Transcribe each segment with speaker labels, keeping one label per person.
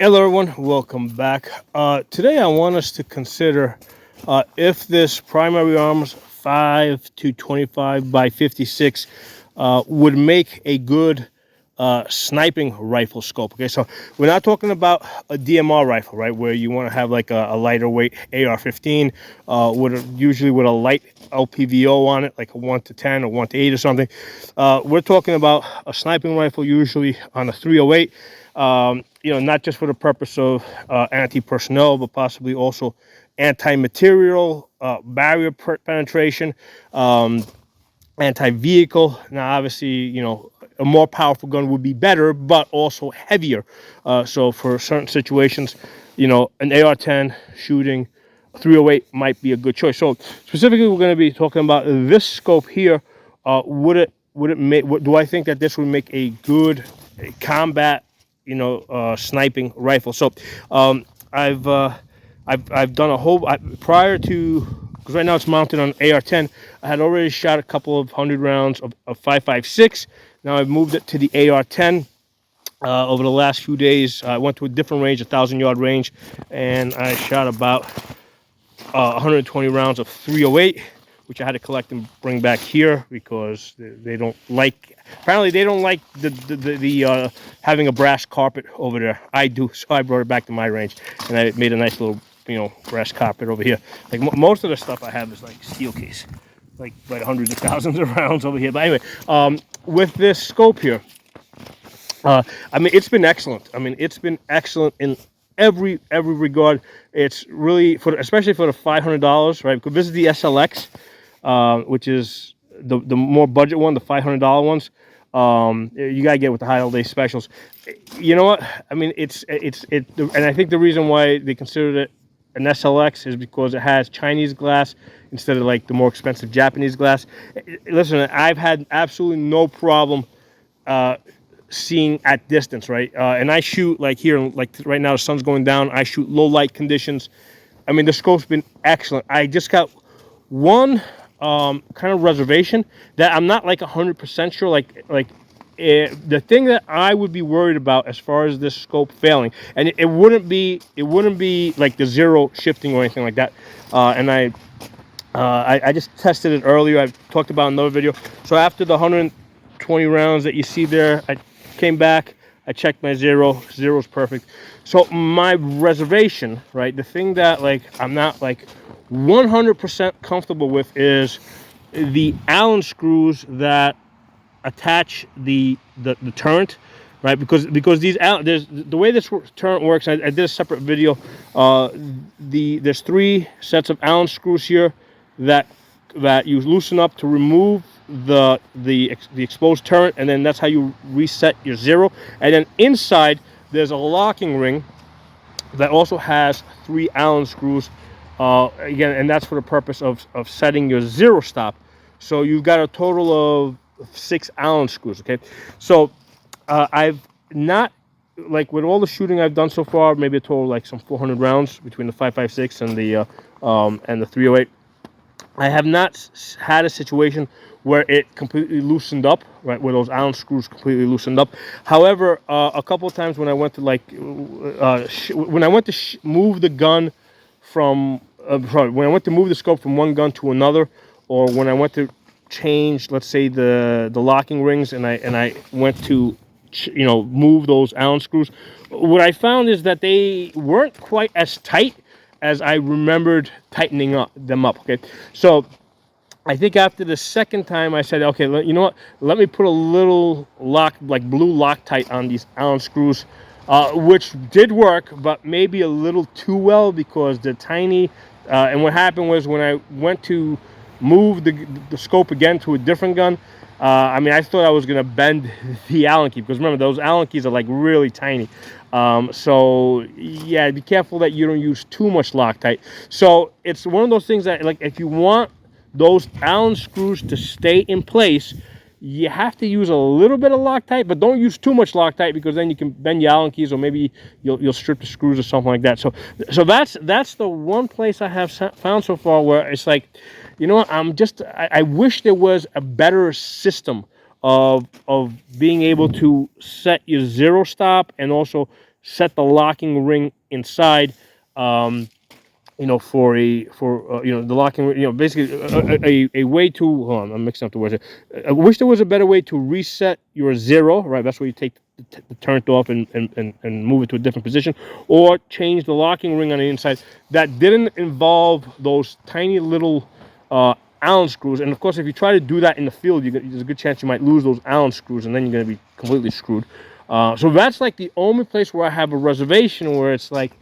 Speaker 1: Hello, everyone. Welcome back. Today, I want us to consider if this primary arms 5 to 25 by 56 would make a good sniping rifle scope. Okay, so we're not talking about a DMR rifle, right? Where you want to have like a lighter weight AR-15 usually with a light LPVO on it, like a 1 to 10 or 1 to 8 or something. We're talking about a sniping rifle, usually on a 308. Not just for the purpose of anti-personnel, but possibly also anti-material, barrier penetration, anti-vehicle. Now, obviously, a more powerful gun would be better, but also heavier. So for certain situations, an AR-10 shooting 308 might be a good choice. So specifically, we're going to be talking about this scope here. Would it make? Do I think that this would make a good combat, sniping rifle? So I've done a whole prior to, because right now it's mounted on AR-10. I had already shot a couple of 100 rounds of 5.56. Now I've moved it to the AR-10. Over the last few days, I went to a different range, a 1,000-yard range, and I shot about 120 rounds of 308, which I had to collect and bring back here because they don't like. Apparently, they don't like the having a brass carpet over there. I do, so I brought it back to my range, and I made a nice little brass carpet over here. Like most of the stuff I have is like steel case, like hundreds of thousands of rounds over here. But anyway, with this scope here, it's been excellent. It's been excellent in every regard. It's really especially for the $500, right? Because this is the SLX, which is the more budget one, the $500 ones. You gotta get with the holiday specials. You know what? And I think the reason why they considered it an SLX is because it has Chinese glass instead of like the more expensive Japanese glass. Listen, I've had absolutely no problem seeing at distance, right? And I shoot like here, like right now the sun's going down. I shoot low light conditions. The scope's been excellent. I just got one kind of reservation that I'm not like 100% sure. The thing that I would be worried about as far as this scope failing, and it wouldn't be like the zero shifting or anything like that. I just tested it earlier. I've talked about in another video. So after the 120 rounds that you see there, I came back. I checked my zero's perfect. So my reservation, right, the thing that like I'm not like 100% comfortable with is the Allen screws that attach the turret, right? Because there's the way this turret works. I did a separate video. There's 3 sets of Allen screws here that you loosen up to remove the exposed turret, and then that's how you reset your zero. And then inside there's a locking ring that also has 3 Allen screws. Again, and that's for the purpose of setting your zero stop. So you've got a total of 6 Allen screws. Okay, so I've not, like with all the shooting I've done so far, maybe a total like some 400 rounds between the 5.56 and the 308. I have not had a situation where it completely loosened up, right? Where those Allen screws completely loosened up. However, a couple of times when I went to move the gun from when I went to move the scope from one gun to another, or when I went to change, let's say the locking rings, and I went to move those Allen screws, what I found is that they weren't quite as tight as I remembered tightening them up. Okay, so I think after the second time I said, okay, you know what? Let me put a little blue Loctite on these Allen screws, which did work, but maybe a little too well because they're tiny. And what happened was when I went to move the scope again to a different gun, I thought I was gonna bend the Allen key, because remember those Allen keys are like really tiny. So yeah, be careful that you don't use too much Loctite. So it's one of those things that, like, if you want those Allen screws to stay in place, you have to use a little bit of Loctite, but don't use too much Loctite, because then you can bend your Allen keys, or maybe you'll strip the screws or something like that. So that's the one place I have found so far where it's like, you know what, I wish there was a better system of being able to set your zero stop and also set the locking ring inside. You know, for you know, the locking, you know, basically a way to, hold on, I'm mixing up the words here. I wish there was a better way to reset your zero, right? That's where you take the turret off and move it to a different position, or change the locking ring on the inside that didn't involve those tiny little Allen screws. And of course, if you try to do that in the field, there's a good chance you might lose those Allen screws, and then you're going to be completely screwed. So that's like the only place where I have a reservation, where it's like,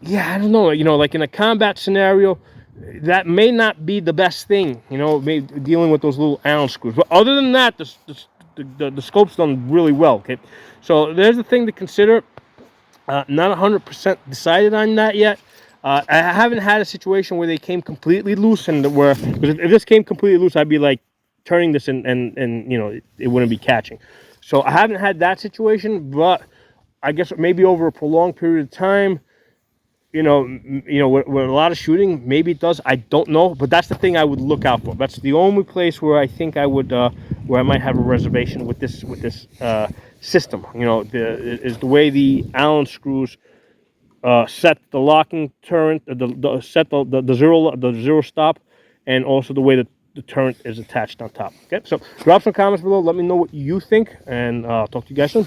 Speaker 1: yeah, I don't know, you know, like in a combat scenario, that may not be the best thing, you know, dealing with those little Allen screws. But other than that, the scope's done really well, okay? So there's a thing to consider. Not 100% decided on that yet. I haven't had a situation where they came completely loose, and where, because if this came completely loose, I'd be like turning this and you know, it wouldn't be catching. So I haven't had that situation, but I guess maybe over a prolonged period of time, you know, with a lot of shooting, maybe it does. I don't know, but that's the thing I would look out for. That's the only place where I think I would, where I might have a reservation with this system. You know, is the way the Allen screws set the locking turret, set the zero stop, and also the way that the turret is attached on top. Okay, so drop some comments below. Let me know what you think, and I'll talk to you guys soon.